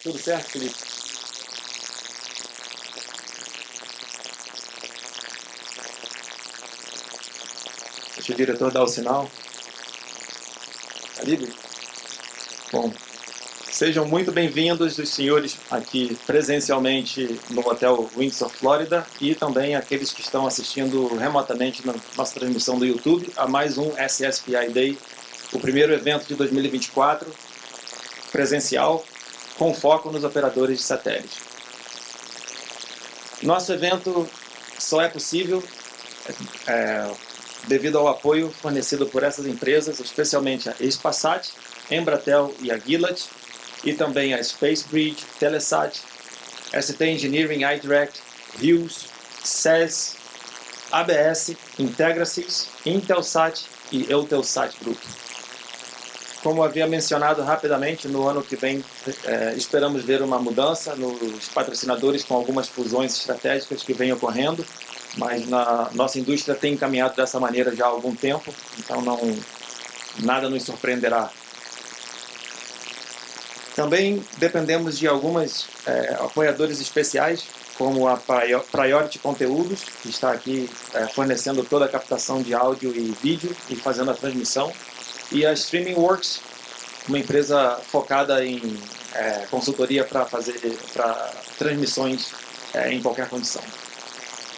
Tudo certo, Felipe? Deixa o diretor dar o sinal. Tá livre? Bom, sejam muito bem-vindos os senhores aqui presencialmente no Hotel Windsor, Flórida, e também aqueles que estão assistindo remotamente na nossa transmissão do YouTube a mais um SSPI Day, o primeiro evento de 2024, presencial, com foco nos operadores de satélite. Nosso evento só é possível devido ao apoio fornecido por essas empresas, especialmente a Spasat, Embratel e a Gilat, e também a SpaceBridge, Telesat, ST Engineering, iDirect, Hughes, SES, ABS, Integrasys, Intelsat e Eutelsat Group. Como havia mencionado rapidamente, no ano que vem esperamos ver uma mudança nos patrocinadores com algumas fusões estratégicas que vêm ocorrendo, mas nossa indústria tem caminhado dessa maneira já há algum tempo, então nada nos surpreenderá. Também dependemos de algumas apoiadores especiais, como a Priority Conteúdos, que está aqui fornecendo toda a captação de áudio e vídeo e fazendo a transmissão, e a Streaming Works, uma empresa focada em consultoria para transmissões em qualquer condição.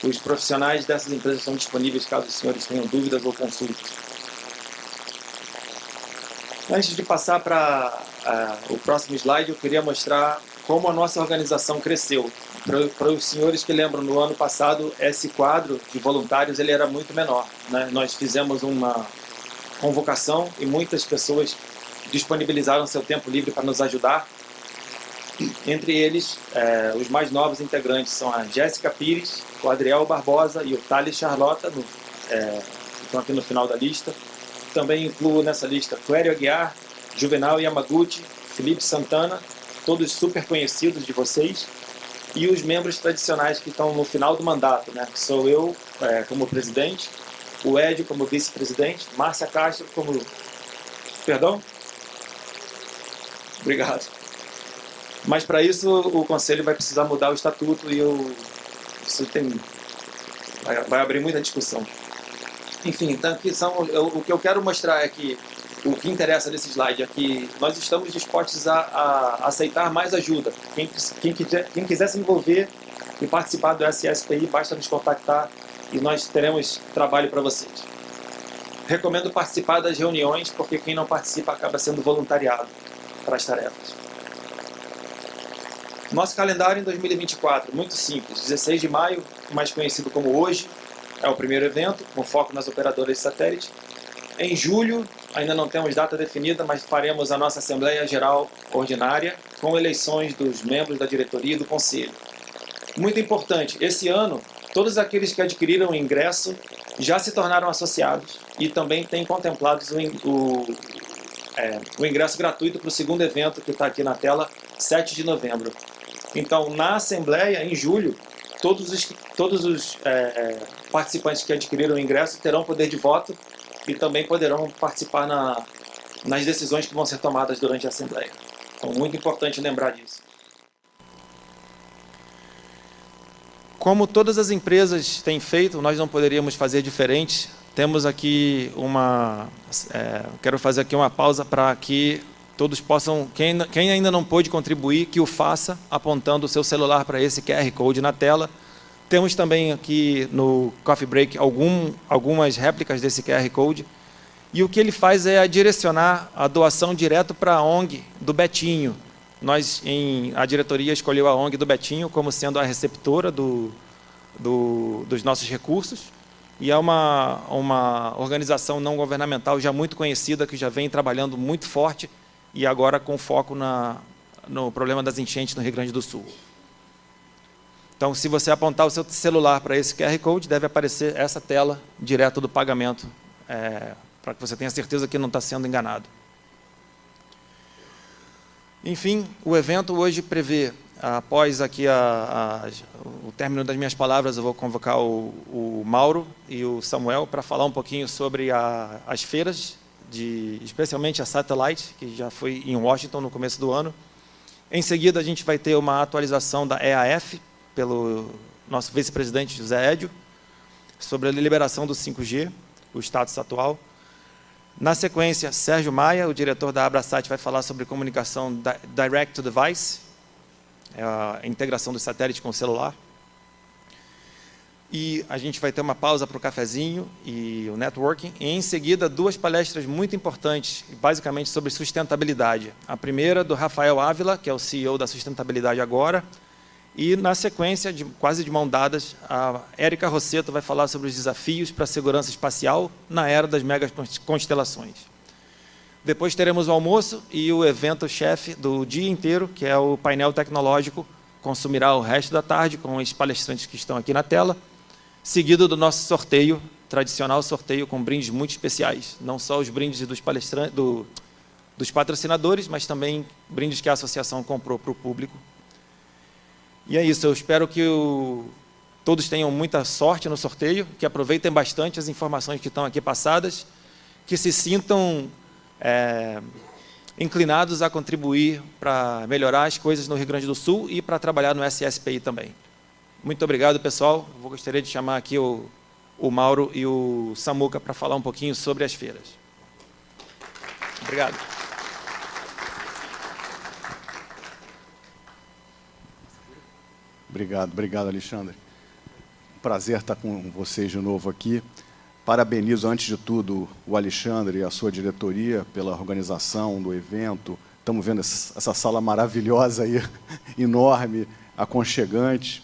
Os profissionais dessas empresas estão disponíveis caso os senhores tenham dúvidas ou consultas. Antes de passar para o próximo slide, eu queria mostrar como a nossa organização cresceu. Para os senhores que lembram, no ano passado, esse quadro de voluntários ele era muito menor, né? Nós fizemos uma convocação e muitas pessoas disponibilizaram seu tempo livre para nos ajudar. Entre eles, os mais novos integrantes são a Jéssica Pires, o Adriel Barbosa e o Thales Charlotta, que estão aqui no final da lista. Também incluo nessa lista Clério Aguiar, Juvenal Yamaguchi, Felipe Santana, todos super conhecidos de vocês, e os membros tradicionais que estão no final do mandato, né? Sou eu como presidente, o Edio como vice-presidente, Márcia Castro como... Perdão? Obrigado. Mas para isso o Conselho vai precisar mudar o estatuto e isso vai abrir muita discussão. Enfim, então, o que eu quero mostrar é que o que interessa nesse slide é que nós estamos dispostos a aceitar mais ajuda. Quem quiser se envolver e participar do SSPI, basta nos contactar e nós teremos trabalho para vocês. Recomendo participar das reuniões, porque quem não participa acaba sendo voluntariado para as tarefas. Nosso calendário em 2024, muito simples. 16 de maio, mais conhecido como hoje, é o primeiro evento, com foco nas operadoras de satélite. Em julho, ainda não temos data definida, mas faremos a nossa Assembleia Geral Ordinária, com eleições dos membros da diretoria e do Conselho. Muito importante, esse ano, todos aqueles que adquiriram o ingresso já se tornaram associados e também têm contemplados o ingresso gratuito para o segundo evento, que está aqui na tela, 7 de novembro. Então, na Assembleia, em julho, todos os participantes que adquiriram o ingresso terão poder de voto e também poderão participar nas decisões que vão ser tomadas durante a Assembleia. Então, muito importante lembrar disso. Como todas as empresas têm feito, nós não poderíamos fazer diferente. Temos aqui quero fazer aqui uma pausa para que todos possam, quem ainda não pôde contribuir, que o faça apontando o seu celular para esse QR Code na tela. Temos também aqui no Coffee Break algumas réplicas desse QR Code. E o que ele faz é direcionar a doação direto para a ONG do Betinho. A diretoria escolheu a ONG do Betinho como sendo a receptora dos nossos recursos. E é uma organização não governamental já muito conhecida, que já vem trabalhando muito forte e agora com foco no problema das enchentes no Rio Grande do Sul. Então, se você apontar o seu celular para esse QR Code, deve aparecer essa tela direto do pagamento, para que você tenha certeza que não está sendo enganado. Enfim, o evento hoje prevê, após aqui o término das minhas palavras, eu vou convocar o Mauro e o Samuel para falar um pouquinho sobre as feiras, especialmente a Satellite, que já foi em Washington no começo do ano. Em seguida, a gente vai ter uma atualização da EAF, pelo nosso vice-presidente José Edio, sobre a liberação do 5G, o status atual. Na sequência, Sérgio Maia, o diretor da Abrasat, vai falar sobre comunicação Direct to Device, a integração do satélite com o celular. E a gente vai ter uma pausa para o cafezinho e o networking. E, em seguida, duas palestras muito importantes, basicamente sobre sustentabilidade. A primeira, do Rafael Ávila, que é o CEO da Sustentabilidade Agora. E, na sequência, quase de mão dadas, a Érica Rosseto vai falar sobre os desafios para a segurança espacial na era das megaconstelações. Depois teremos o almoço e o evento-chefe do dia inteiro, que é o painel tecnológico, consumirá o resto da tarde com os palestrantes que estão aqui na tela, seguido do nosso sorteio, tradicional sorteio com brindes muito especiais. Não só os brindes dos palestrantes, dos patrocinadores, mas também brindes que a associação comprou para o público. E é isso, eu espero que todos tenham muita sorte no sorteio, que aproveitem bastante as informações que estão aqui passadas, que se sintam inclinados a contribuir para melhorar as coisas no Rio Grande do Sul e para trabalhar no SSPI também. Muito obrigado, pessoal. Eu gostaria de chamar aqui o Mauro e o Samuca para falar um pouquinho sobre as feiras. Obrigado. Obrigado, Alexandre. Prazer estar com vocês de novo aqui. Parabenizo, antes de tudo, o Alexandre e a sua diretoria pela organização do evento. Estamos vendo essa sala maravilhosa aí, enorme, aconchegante.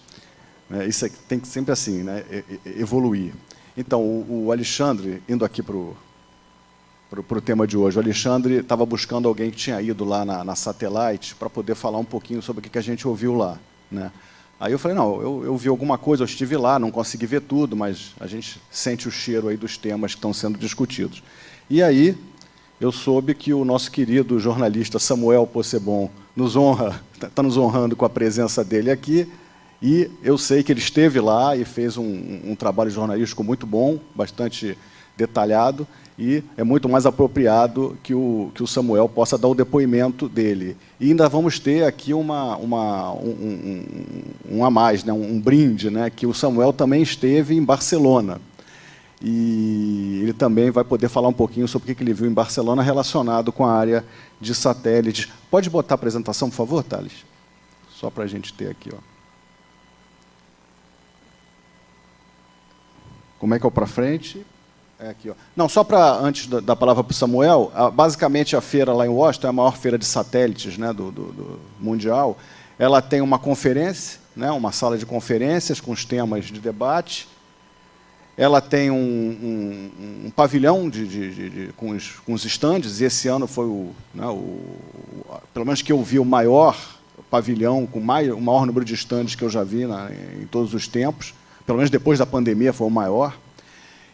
Isso tem que sempre assim, né, evoluir. Então, o Alexandre, indo aqui para o tema de hoje, o Alexandre estava buscando alguém que tinha ido lá na Satellite para poder falar um pouquinho sobre o que a gente ouviu lá, né? Aí eu falei, não, eu vi alguma coisa, eu estive lá, não consegui ver tudo, mas a gente sente o cheiro aí dos temas que estão sendo discutidos. E aí eu soube que o nosso querido jornalista Samuel Possebon está nos honrando com a presença dele aqui, e eu sei que ele esteve lá e fez um trabalho jornalístico muito bom, bastante detalhado, e é muito mais apropriado que o Samuel possa dar o depoimento dele. E ainda vamos ter aqui um a mais, né, um brinde, né, que o Samuel também esteve em Barcelona. E ele também vai poder falar um pouquinho sobre o que ele viu em Barcelona relacionado com a área de satélites. Pode botar a apresentação, por favor, Thales? Só para a gente ter aqui, ó. Como é que é o para frente? É aqui, ó. Não, só para, antes da palavra para o Samuel, basicamente a feira lá em Washington é a maior feira de satélites, né, do mundial. Ela tem uma conferência, né, uma sala de conferências com os temas de debate. Ela tem um pavilhão com os estandes, e esse ano foi pelo menos que eu vi, o maior pavilhão, com o maior número de estandes que eu já vi em todos os tempos. Pelo menos depois da pandemia foi o maior.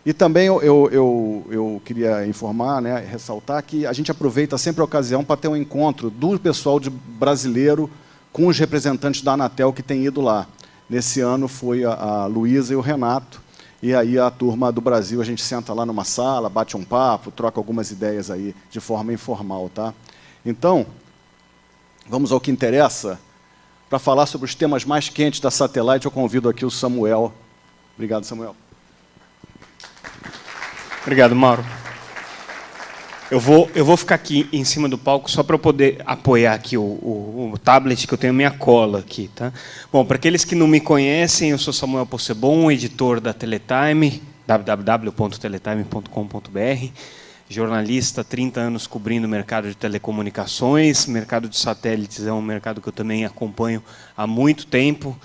E também eu queria informar, né, ressaltar que a gente aproveita sempre a ocasião para ter um encontro do pessoal brasileiro com os representantes da Anatel que tem ido lá. Nesse ano foi a Luísa e o Renato, e aí a turma do Brasil, a gente senta lá numa sala, bate um papo, troca algumas ideias aí de forma informal, tá? Então, vamos ao que interessa. Para falar sobre os temas mais quentes da Satellite, eu convido aqui o Samuel. Obrigado, Samuel. Obrigado, Mauro. Eu vou ficar aqui em cima do palco só para eu poder apoiar aqui o tablet, que eu tenho minha cola aqui, tá? Bom, para aqueles que não me conhecem, eu sou Samuel Possebon, editor da Teletime, www.teletime.com.br, jornalista, 30 anos cobrindo o mercado de telecomunicações. Mercado de satélites é um mercado que eu também acompanho há muito tempo.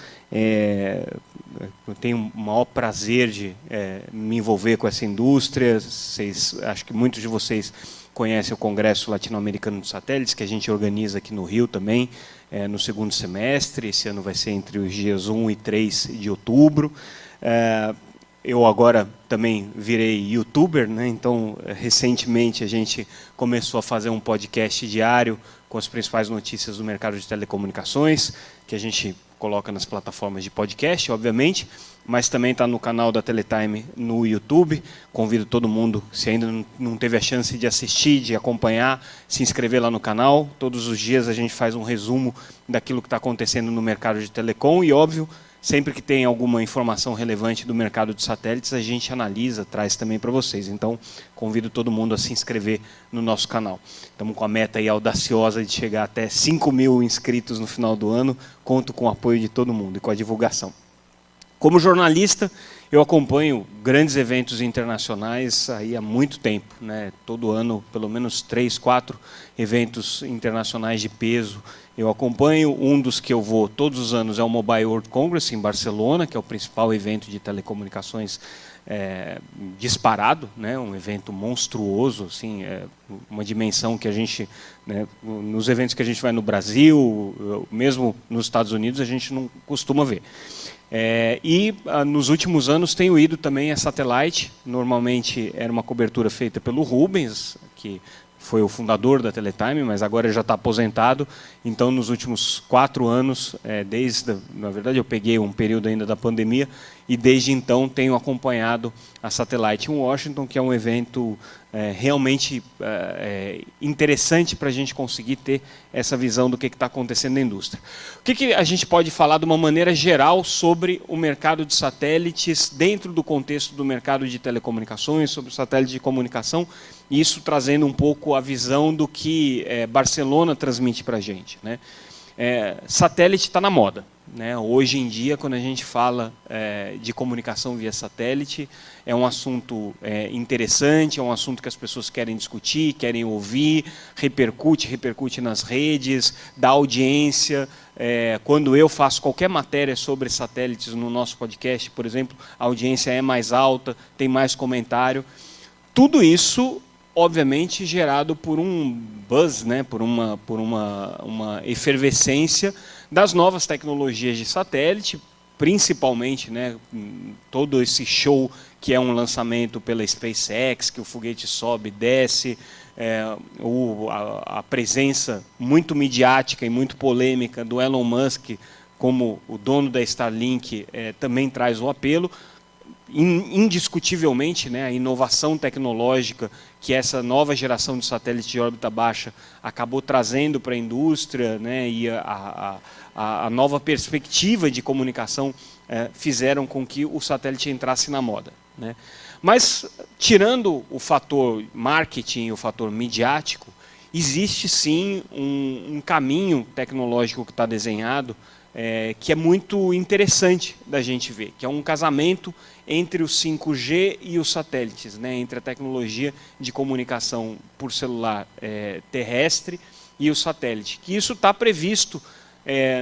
Eu tenho o maior prazer de me envolver com essa indústria. Acho que muitos de vocês conhecem o Congresso Latino-Americano de Satélites, que a gente organiza aqui no Rio também, no segundo semestre. Esse ano vai ser entre os dias 1 e 3 de outubro. Eu agora também virei youtuber, né? Então, recentemente, a gente começou a fazer um podcast diário com as principais notícias do mercado de telecomunicações, que a gente coloca nas plataformas de podcast, obviamente, mas também está no canal da Teletime no YouTube. Convido todo mundo, se ainda não teve a chance de assistir, de acompanhar, se inscrever lá no canal. Todos os dias a gente faz um resumo daquilo que está acontecendo no mercado de telecom e, óbvio, sempre que tem alguma informação relevante do mercado de satélites, a gente analisa, traz também para vocês. Então, convido todo mundo a se inscrever no nosso canal. Estamos com a meta aí audaciosa de chegar até 5.000 inscritos no final do ano. Conto com o apoio de todo mundo e com a divulgação. Como jornalista, eu acompanho grandes eventos internacionais aí há muito tempo, né? Todo ano, pelo menos 3, 4 eventos internacionais de peso. Eu acompanho. Um dos que eu vou todos os anos é o Mobile World Congress, em Barcelona, que é o principal evento de telecomunicações disparado, né? Um evento monstruoso, assim, uma dimensão que a gente, né, nos eventos que a gente vai no Brasil, mesmo nos Estados Unidos, a gente não costuma ver. Nos últimos anos tenho ido também a Satellite. Normalmente era uma cobertura feita pelo Rubens, que foi o fundador da Teletime, mas agora já está aposentado. Então, nos últimos 4 anos, na verdade eu peguei um período ainda da pandemia, e desde então tenho acompanhado a Satellite em Washington, que é um evento realmente interessante para a gente conseguir ter essa visão do que está acontecendo na indústria. O que a gente pode falar de uma maneira geral sobre o mercado de satélites dentro do contexto do mercado de telecomunicações, sobre o satélite de comunicação, e isso trazendo um pouco a visão do que Barcelona transmite para a gente, né? Satélite está na moda, né? Hoje em dia, quando a gente fala de comunicação via satélite, é um assunto interessante, é um assunto que as pessoas querem discutir, querem ouvir, repercute nas redes, dá audiência. Quando eu faço qualquer matéria sobre satélites no nosso podcast, por exemplo, a audiência é mais alta, tem mais comentário. Tudo isso, obviamente, gerado por um buzz, né, por uma efervescência das novas tecnologias de satélite, principalmente, né, todo esse show que é um lançamento pela SpaceX, que o foguete sobe e desce, a presença muito midiática e muito polêmica do Elon Musk como o dono da Starlink também traz o apelo. Indiscutivelmente, né, a inovação tecnológica que essa nova geração de satélites de órbita baixa acabou trazendo para a indústria, né, e a nova perspectiva de comunicação fizeram com que o satélite entrasse na moda, né. Mas, tirando o fator marketing, o fator midiático, existe sim um caminho tecnológico que está desenhado que é muito interessante da gente ver, que é um casamento entre o 5G e os satélites, né, entre a tecnologia de comunicação por celular terrestre e o satélite. Que isso está previsto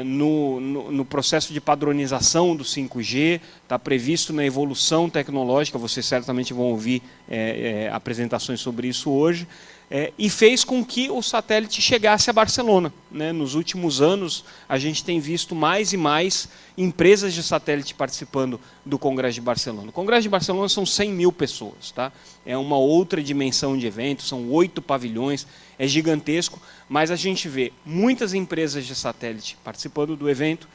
no processo de padronização do 5G, está previsto na evolução tecnológica, vocês certamente vão ouvir apresentações sobre isso hoje, e fez com que o satélite chegasse a Barcelona, né? Nos últimos anos, a gente tem visto mais e mais empresas de satélite participando do Congresso de Barcelona. O Congresso de Barcelona são 100.000 pessoas, tá? É uma outra dimensão de evento, são 8 pavilhões, é gigantesco, mas a gente vê muitas empresas de satélite participando do evento,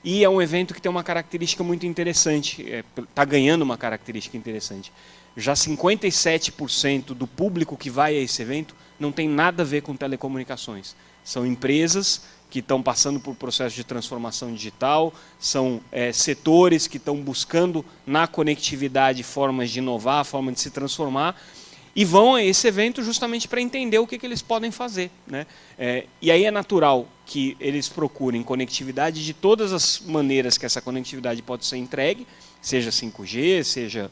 e é um evento que tem uma característica muito interessante, está ganhando uma característica interessante. Já 57% do público que vai a esse evento não tem nada a ver com telecomunicações. São empresas que estão passando por processo de transformação digital, são setores que estão buscando na conectividade formas de inovar, formas de se transformar, e vão a esse evento justamente para entender o que eles podem fazer, né? E aí é natural que eles procurem conectividade de todas as maneiras que essa conectividade pode ser entregue, seja 5G, seja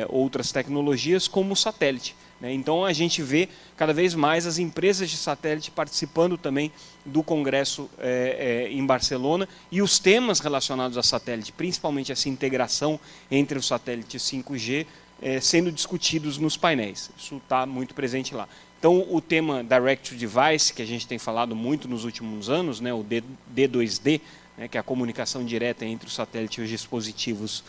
outras tecnologias, como o satélite, né? Então a gente vê cada vez mais as empresas de satélite participando também do Congresso em Barcelona, e os temas relacionados a satélite, principalmente essa integração entre o satélite e 5G, sendo discutidos nos painéis. Isso está muito presente lá. Então, o tema Direct to Device, que a gente tem falado muito nos últimos anos, né, o D2D, né, que é a comunicação direta entre o satélite e os dispositivos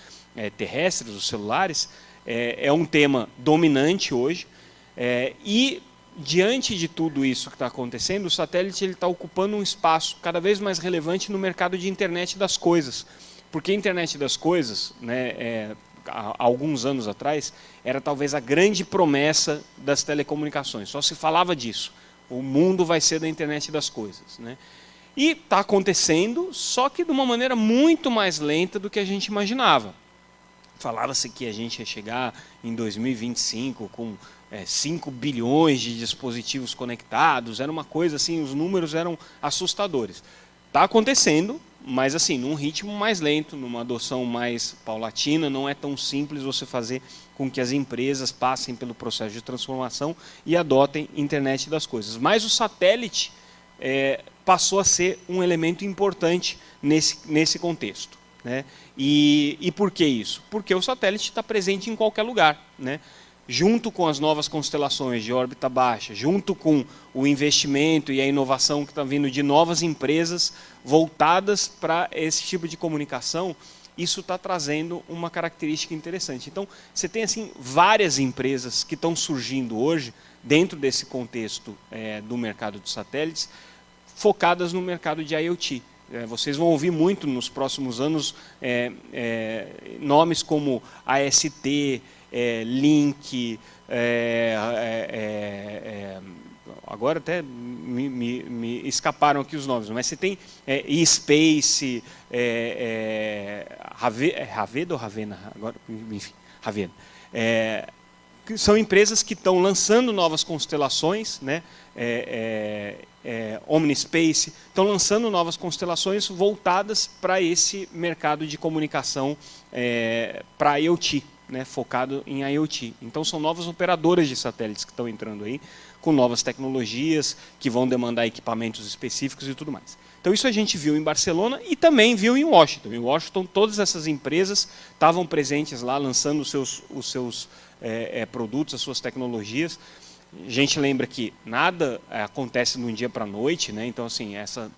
terrestres, os celulares, é um tema dominante hoje, e diante de tudo isso que está acontecendo, o satélite está ocupando um espaço cada vez mais relevante no mercado de internet das coisas. Porque a internet das coisas, né, há alguns anos atrás, era talvez a grande promessa das telecomunicações. Só se falava disso. O mundo vai ser da internet das coisas, né? E está acontecendo, só que de uma maneira muito mais lenta do que a gente imaginava. Falava-se que a gente ia chegar em 2025 com 5 bilhões de dispositivos conectados, era uma coisa assim, os números eram assustadores. Está acontecendo, mas assim, num ritmo mais lento, numa adoção mais paulatina, não é tão simples você fazer com que as empresas passem pelo processo de transformação e adotem internet das coisas. Mas o satélite passou a ser um elemento importante nesse contexto, né? E por que isso? Porque o satélite está presente em qualquer lugar, né? Junto com as novas constelações de órbita baixa, junto com o investimento e a inovação que está vindo de novas empresas voltadas para esse tipo de comunicação, isso está trazendo uma característica interessante. Então, você tem assim várias empresas que estão surgindo hoje, dentro desse contexto do mercado de satélites, focadas no mercado de IoT. Vocês vão ouvir muito nos próximos anos nomes como AST, Link, agora até me escaparam aqui os nomes, mas você tem eSpace, Raveda ou Ravena? Agora, enfim, Ravena. São empresas que estão lançando novas constelações, né? Omnispace, estão lançando novas constelações voltadas para esse mercado de comunicação para IoT, né, focado em IoT. Então são novas operadoras de satélites que estão entrando aí, com novas tecnologias, que vão demandar equipamentos específicos e tudo mais. Então isso a gente viu em Barcelona e também viu em Washington. Em Washington todas essas empresas estavam presentes lá, lançando os seus produtos, as suas tecnologias. A gente lembra que nada acontece de um dia para a noite, né? Então assim, essa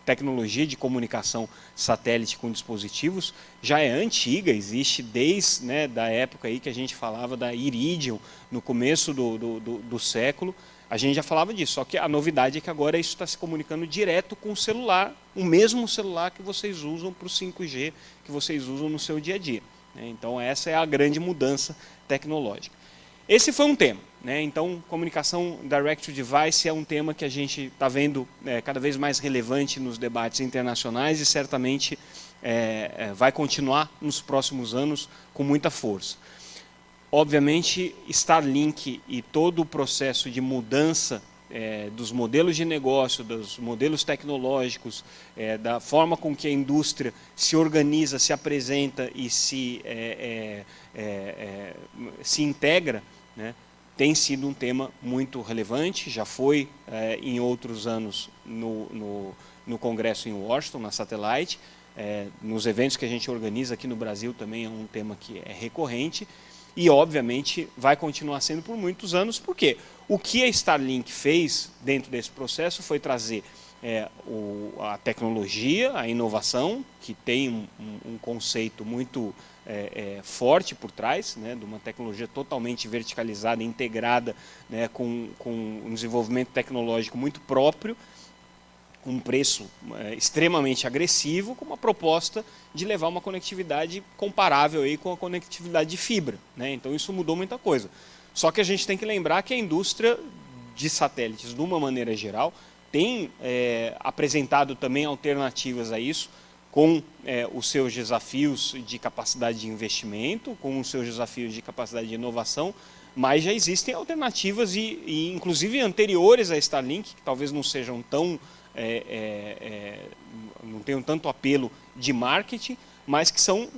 tecnologia de comunicação satélite com dispositivos já é antiga, existe desde, né, da época aí que a gente falava da Iridium, no começo do século, a gente já falava disso, só que a novidade é que agora isso está se comunicando direto com o celular, o mesmo celular que vocês usam para o 5G, que vocês usam no seu dia a dia, né? Então essa é a grande mudança tecnológica. Esse foi um tema, né? Então, comunicação direct to device é um tema que a gente está vendo cada vez mais relevante nos debates internacionais e certamente vai continuar nos próximos anos com muita força. Obviamente, Starlink e todo o processo de mudança dos modelos de negócio, dos modelos tecnológicos, da forma com que a indústria se organiza, se apresenta e se integra, né, tem sido um tema muito relevante, já foi em outros anos no Congresso em Washington, na Satellite, nos eventos que a gente organiza aqui no Brasil também é um tema que é recorrente e obviamente vai continuar sendo por muitos anos, porque o que a Starlink fez dentro desse processo foi trazer a tecnologia, a inovação, que tem um conceito muito forte por trás, né, de uma tecnologia totalmente verticalizada, integrada, né, com um desenvolvimento tecnológico muito próprio, com um preço extremamente agressivo, com uma proposta de levar uma conectividade comparável aí com a conectividade de fibra, né? Então isso mudou muita coisa. Só que a gente tem que lembrar que a indústria de satélites, de uma maneira geral, tem apresentado também alternativas a isso, com os seus desafios de capacidade de investimento, com os seus desafios de capacidade de inovação, mas já existem alternativas, e inclusive anteriores a Starlink, que talvez não sejam tão, não tenham tanto apelo de marketing, mas que são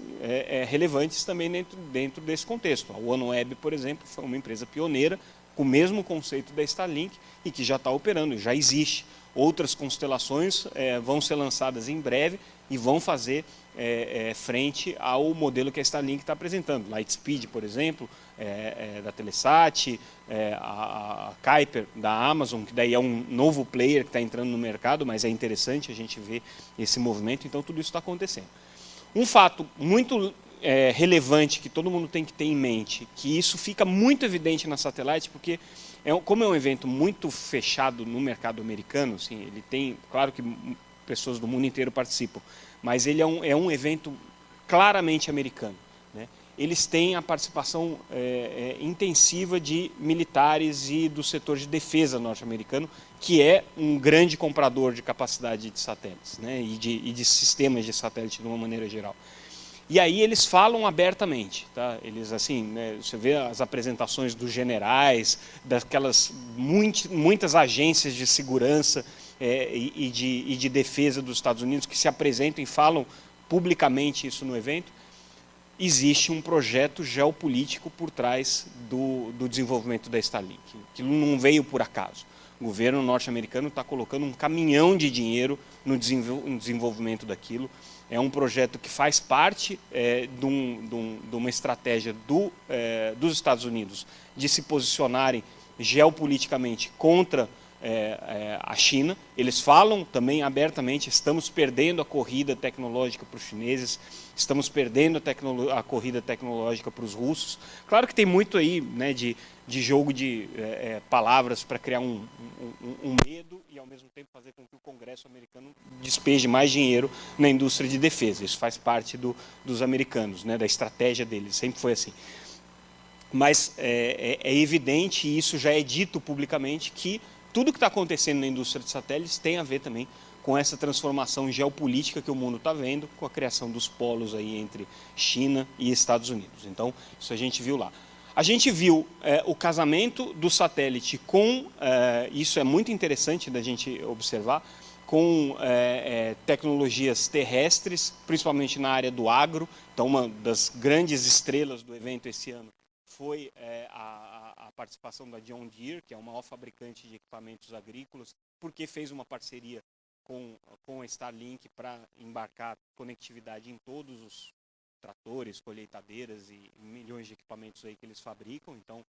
relevantes também dentro desse contexto. A OneWeb, por exemplo, foi uma empresa pioneira, com o mesmo conceito da Starlink, e que já está operando, já existe. Outras constelações vão ser lançadas em breve e vão fazer frente ao modelo que a Starlink está apresentando. Lightspeed, por exemplo, da Telesat, a Kuiper da Amazon, que daí é um novo player que está entrando no mercado, mas é interessante a gente ver esse movimento, então tudo isso está acontecendo. Um fato muito relevante que todo mundo tem que ter em mente, que isso fica muito evidente na Satellite, porque como é um evento muito fechado no mercado americano, assim, ele tem, claro que pessoas do mundo inteiro participam, mas ele é um evento claramente americano, né? Eles têm a participação intensiva de militares e do setor de defesa norte-americano, que é um grande comprador de capacidade de satélites, né? e de sistemas de satélite de uma maneira geral. E aí eles falam abertamente, tá? Eles assim, né, você vê as apresentações dos generais, daquelas muitas agências de segurança e de defesa dos Estados Unidos que se apresentam e falam publicamente isso no evento. Existe um projeto geopolítico por trás do desenvolvimento da Starlink, que não veio por acaso. O governo norte-americano está colocando um caminhão de dinheiro no desenvolvimento daquilo. É um projeto que faz parte de uma estratégia dos Estados Unidos de se posicionarem geopoliticamente contra a China. Eles falam também abertamente, estamos perdendo a corrida tecnológica para os chineses, estamos perdendo a corrida tecnológica para os russos. Claro que tem muito aí, né, de jogo de palavras para criar um medo e, ao mesmo tempo, fazer com que o Congresso americano despeje mais dinheiro na indústria de defesa. Isso faz parte dos americanos, né, da estratégia deles, sempre foi assim. Mas é evidente, e isso já é dito publicamente, que tudo que está acontecendo na indústria de satélites tem a ver também com essa transformação geopolítica que o mundo está vendo, com a criação dos polos aí entre China e Estados Unidos. Então, isso a gente viu lá. A gente viu o casamento do satélite com, isso é muito interessante da gente observar, com tecnologias terrestres, principalmente na área do agro. Então, uma das grandes estrelas do evento esse ano foi a participação da John Deere, que é o maior fabricante de equipamentos agrícolas, porque fez uma parceria com a Starlink para embarcar conectividade em todos os tratores, colheitadeiras e milhões de equipamentos aí que eles fabricam. Então,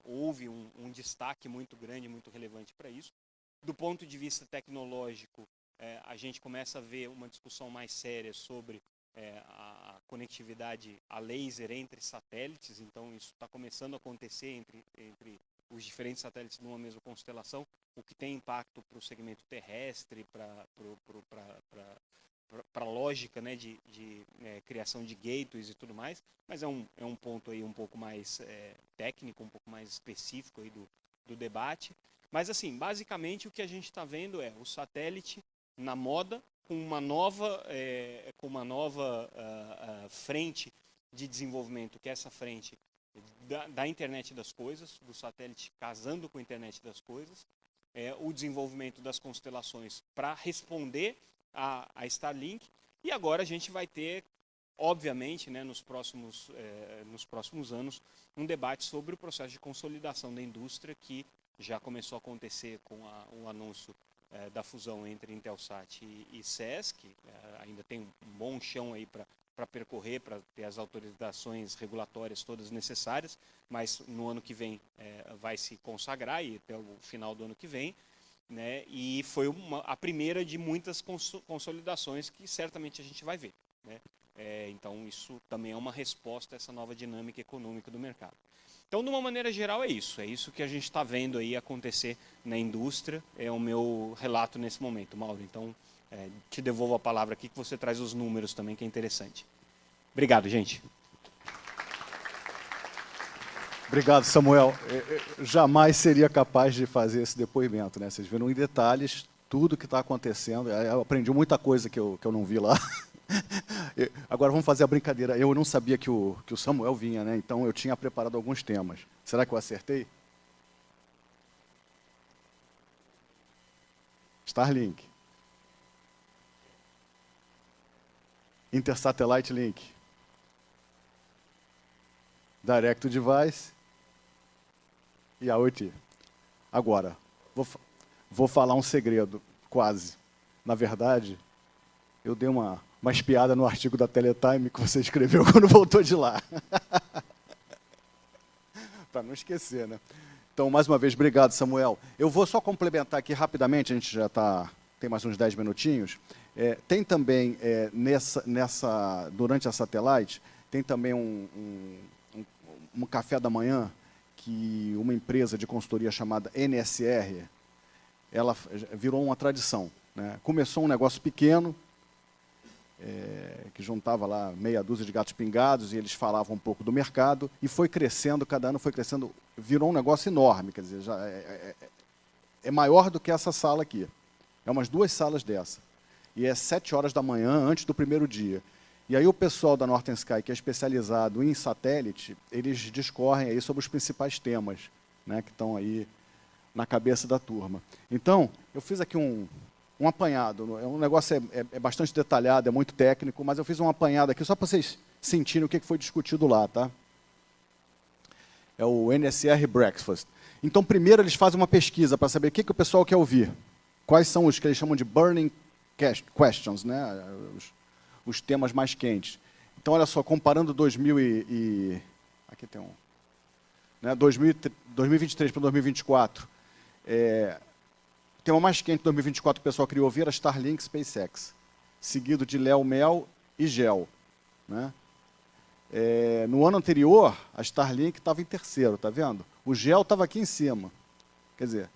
houve um destaque muito grande, muito relevante para isso. Do ponto de vista tecnológico, a gente começa a ver uma discussão mais séria sobre a conectividade a laser entre satélites. Então, isso está começando a acontecer entre os diferentes satélites numa mesma constelação, o que tem impacto para o segmento terrestre, para a lógica, né, de criação de gateways e tudo mais, mas é um ponto aí um pouco mais técnico, um pouco mais específico aí do debate. Mas, assim, basicamente o que a gente está vendo é o satélite na moda, com uma nova frente de desenvolvimento, que é essa frente da internet das coisas, do satélite casando com a internet das coisas, o desenvolvimento das constelações para responder a Starlink, e agora a gente vai ter, obviamente, né, nos próximos anos, um debate sobre o processo de consolidação da indústria, que já começou a acontecer com o anúncio da fusão entre Intelsat e SESC. Ainda tem um bom chão aí para percorrer, para ter as autorizações regulatórias todas necessárias, mas no ano que vem vai se consagrar, e até o final do ano que vem, né? E foi a primeira de muitas consolidações que certamente a gente vai ver, né? Então, isso também é uma resposta a essa nova dinâmica econômica do mercado. Então, de uma maneira geral, é isso que a gente está vendo aí acontecer na indústria. É o meu relato nesse momento, Mauro. Então, te devolvo a palavra aqui, que você traz os números também, que é interessante. Obrigado, gente. Obrigado, Samuel. Eu jamais seria capaz de fazer esse depoimento, né? Vocês viram em detalhes tudo o que está acontecendo. Eu aprendi muita coisa que eu não vi lá. Agora vamos fazer a brincadeira. Eu não sabia que o Samuel vinha, né? Então eu tinha preparado alguns temas. Será que eu acertei? Starlink. Intersatellite Link. Direct to Device. E a IoT. Agora, vou falar um segredo, quase. Na verdade, eu dei uma espiada no artigo da Teletime que você escreveu quando voltou de lá. Para não esquecer, né? Então, mais uma vez, obrigado, Samuel. Eu vou só complementar aqui rapidamente, a gente já tem mais uns 10 minutinhos. Tem também, durante a Satellite, tem também um café da manhã que uma empresa de consultoria chamada NSR, ela virou uma tradição, né? Começou um negócio pequeno, que juntava lá meia dúzia de gatos pingados, e eles falavam um pouco do mercado, e foi crescendo, cada ano foi crescendo, virou um negócio enorme, quer dizer, já é maior do que essa sala aqui. É umas 2 salas dessa. E é 7 horas da manhã, antes do primeiro dia. E aí o pessoal da Northern Sky, que é especializado em satélite, eles discorrem aí sobre os principais temas, né, que estão aí na cabeça da turma. Então, eu fiz aqui um apanhado. O negócio é bastante detalhado, é muito técnico, mas eu fiz um apanhado aqui só para vocês sentirem o que foi discutido lá, tá? É o NSR Breakfast. Então, primeiro eles fazem uma pesquisa para saber o que o pessoal quer ouvir. Quais são os que eles chamam de burning questions, né? Os temas mais quentes. Então, olha só, comparando 2023 para 2024, o tema mais quente de 2024 que o pessoal queria ouvir era Starlink SpaceX, seguido de Léo Mel e Gel, né? No ano anterior, a Starlink estava em terceiro, tá vendo? O Gel estava aqui em cima. Quer dizer,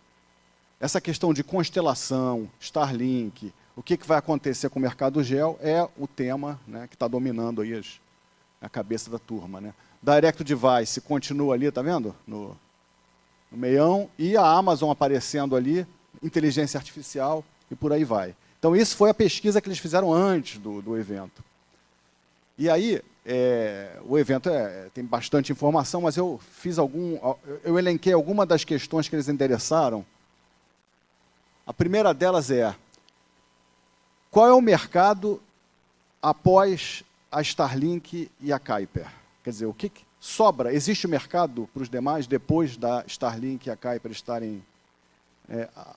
essa questão de constelação, Starlink, o que vai acontecer com o mercado Gel é o tema, né, que está dominando aí a cabeça da turma, né? Direct Device continua ali, tá vendo? No meião, e a Amazon aparecendo ali, inteligência artificial, e por aí vai. Então, isso foi a pesquisa que eles fizeram antes do evento. E aí, o evento tem bastante informação, mas eu elenquei algumas das questões que eles endereçaram. A primeira delas é: qual é o mercado após a Starlink e a Kuiper? Quer dizer, o que sobra? Existe mercado para os demais depois da Starlink e a Kuiper estarem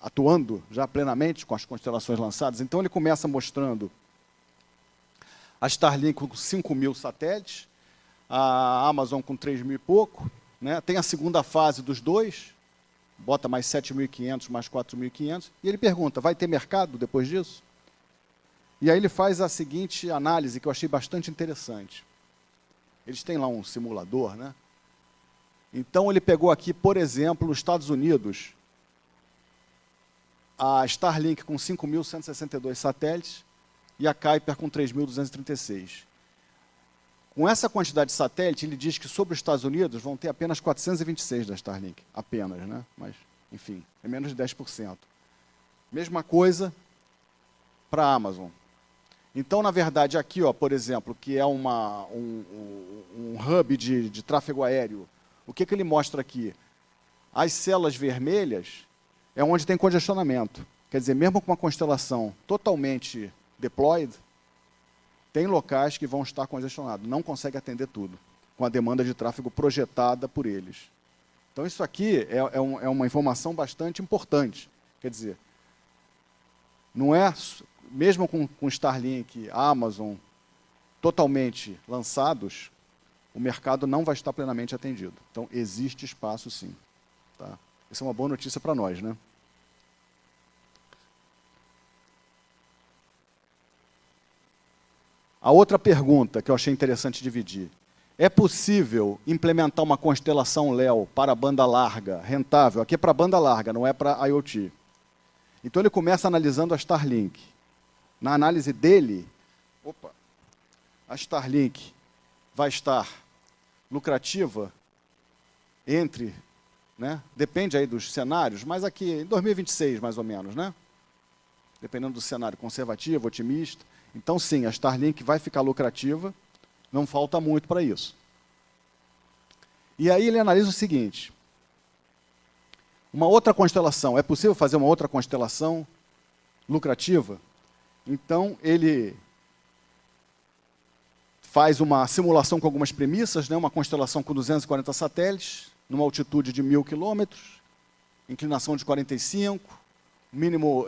atuando já plenamente com as constelações lançadas? Então, ele começa mostrando a Starlink com 5.000 satélites, a Amazon com 3.000 e pouco, né? Tem a segunda fase dos dois, bota mais 7.500, mais 4.500, e ele pergunta, vai ter mercado depois disso? E aí ele faz a seguinte análise, que eu achei bastante interessante. Eles têm lá um simulador, né? Então, ele pegou aqui, por exemplo, nos Estados Unidos, a Starlink com 5.162 satélites e a Kuiper com 3.236. Com essa quantidade de satélite, ele diz que sobre os Estados Unidos vão ter apenas 426 da Starlink. Apenas, né? Mas, enfim, é menos de 10%. Mesma coisa para a Amazon. Então, na verdade, aqui, ó, por exemplo, que é um hub de tráfego aéreo, o que ele mostra aqui? As células vermelhas é onde tem congestionamento. Quer dizer, mesmo com uma constelação totalmente deployed, tem locais que vão estar congestionados, não consegue atender tudo, com a demanda de tráfego projetada por eles. Então, isso aqui é uma informação bastante importante. Quer dizer, não é, mesmo com Starlink, Amazon, totalmente lançados, o mercado não vai estar plenamente atendido. Então, existe espaço sim. Tá? Isso é uma boa notícia para nós, né? A outra pergunta que eu achei interessante dividir. É possível implementar uma constelação LEO para banda larga, rentável? Aqui é para banda larga, não é para IoT. Então, ele começa analisando a Starlink. Na análise dele, a Starlink vai estar lucrativa entre, né, depende aí dos cenários, mas aqui em 2026, mais ou menos, né? Dependendo do cenário conservativo, otimista. Então, sim, a Starlink vai ficar lucrativa, não falta muito para isso. E aí ele analisa o seguinte: uma outra constelação, é possível fazer uma outra constelação lucrativa? Então, ele faz uma simulação com algumas premissas, né, uma constelação com 240 satélites, numa altitude de 1.000 quilômetros, inclinação de 45, mínimo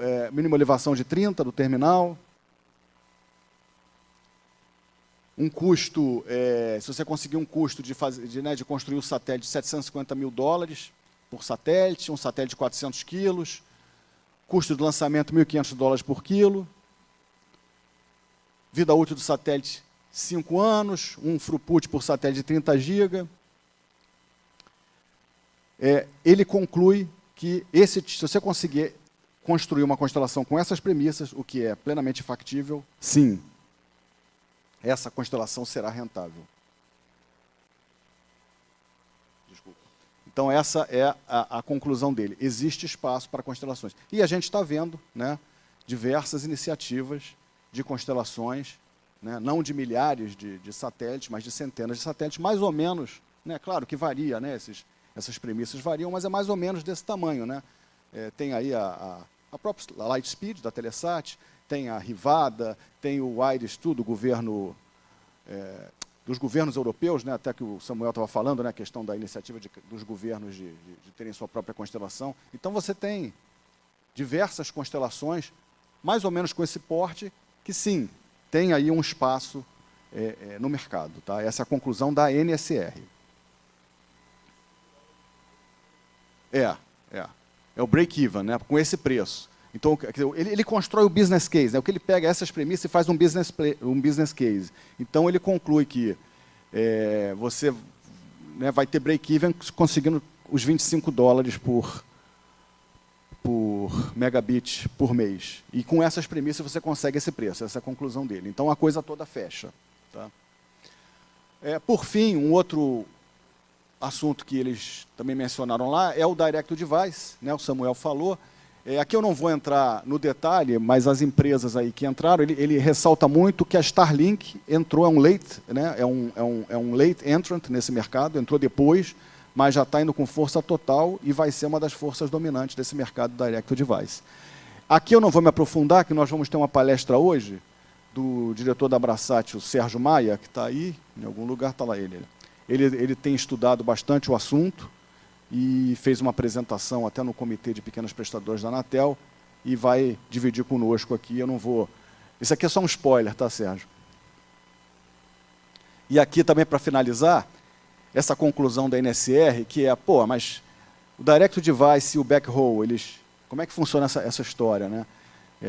elevação de 30 do terminal, um custo, se você conseguir um custo de construir o satélite de $750 mil por satélite, um satélite de 400 quilos, custo de lançamento $1.500 por quilo, vida útil do satélite 5 anos, um throughput por satélite de 30 GB. ele conclui que se você conseguir construir uma constelação com essas premissas, o que é plenamente factível, sim, essa constelação será rentável. Desculpa. Então, essa é a conclusão dele. Existe espaço para constelações. E a gente está vendo, né, diversas iniciativas de constelações, né, não de milhares de satélites, mas de centenas de satélites, mais ou menos, né, claro que varia, né, essas premissas variam, mas é mais ou menos desse tamanho, né? Tem aí a própria Lightspeed, da Telesat, tem a Rivada, tem o WIRES-2, do governo, dos governos europeus, né? Até que o Samuel estava falando, né? A questão da iniciativa dos governos de terem sua própria constelação. Então, você tem diversas constelações, mais ou menos com esse porte, que sim, tem aí um espaço no mercado. Tá? Essa é a conclusão da NSR. É o break-even, né, com esse preço. Então, ele constrói o business case, né, o que ele pega essas premissas e faz um business case. Então, ele conclui que você, né, vai ter break-even conseguindo os $25 por megabit por mês. E com essas premissas você consegue esse preço, essa é a conclusão dele. Então, a coisa toda fecha. Tá? Por fim, um outro assunto que eles também mencionaram lá é o Direct to Device, né, o Samuel falou. Aqui eu não vou entrar no detalhe, mas as empresas aí que entraram, ele ressalta muito que a Starlink entrou, é um late entrant nesse mercado, entrou depois, mas já está indo com força total e vai ser uma das forças dominantes desse mercado Direct to Device. Aqui eu não vou me aprofundar, que nós vamos ter uma palestra hoje do diretor da Abrasat, o Sérgio Maia, que está aí, em algum lugar está lá ele. Ele tem estudado bastante o assunto e fez uma apresentação até no Comitê de Pequenos Prestadores da Anatel e vai dividir conosco aqui. Eu não vou... Isso aqui é só um spoiler, tá, Sérgio? E aqui também, para finalizar, essa conclusão da NSR, que é, mas o Direct to Device e o Backhaul, como é que funciona essa história, né?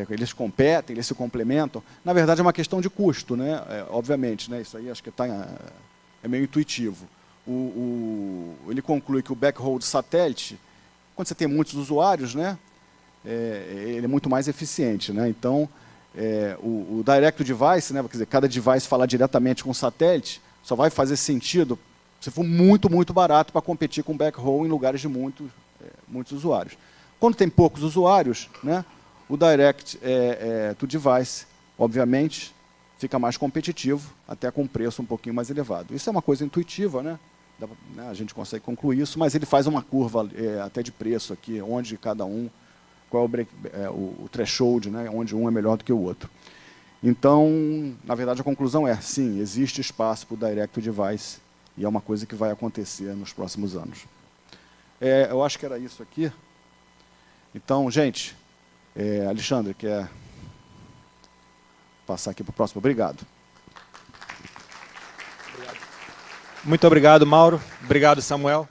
Eles competem, eles se complementam. Na verdade, é uma questão de custo, né? Obviamente, né? Isso aí acho que é meio intuitivo. Ele conclui que o backhaul de satélite, quando você tem muitos usuários, né, ele é muito mais eficiente. Né? Então, o Direct to Device, né, quer dizer, cada device falar diretamente com o satélite, só vai fazer sentido se for muito, muito barato para competir com o backhaul em lugares de muitos usuários. Quando tem poucos usuários, né, o Direct to Device, obviamente, fica mais competitivo, até com um preço um pouquinho mais elevado. Isso é uma coisa intuitiva, né? A gente consegue concluir isso, mas ele faz uma curva até de preço aqui, onde cada um, qual é o threshold, né? Onde um é melhor do que o outro. Então, na verdade, a conclusão é, sim, existe espaço para o Direct to Device, e é uma coisa que vai acontecer nos próximos anos. Eu acho que era isso aqui. Então, gente, Alexandre, quer passar aqui para o próximo? Obrigado. Muito obrigado, Mauro. Obrigado, Samuel.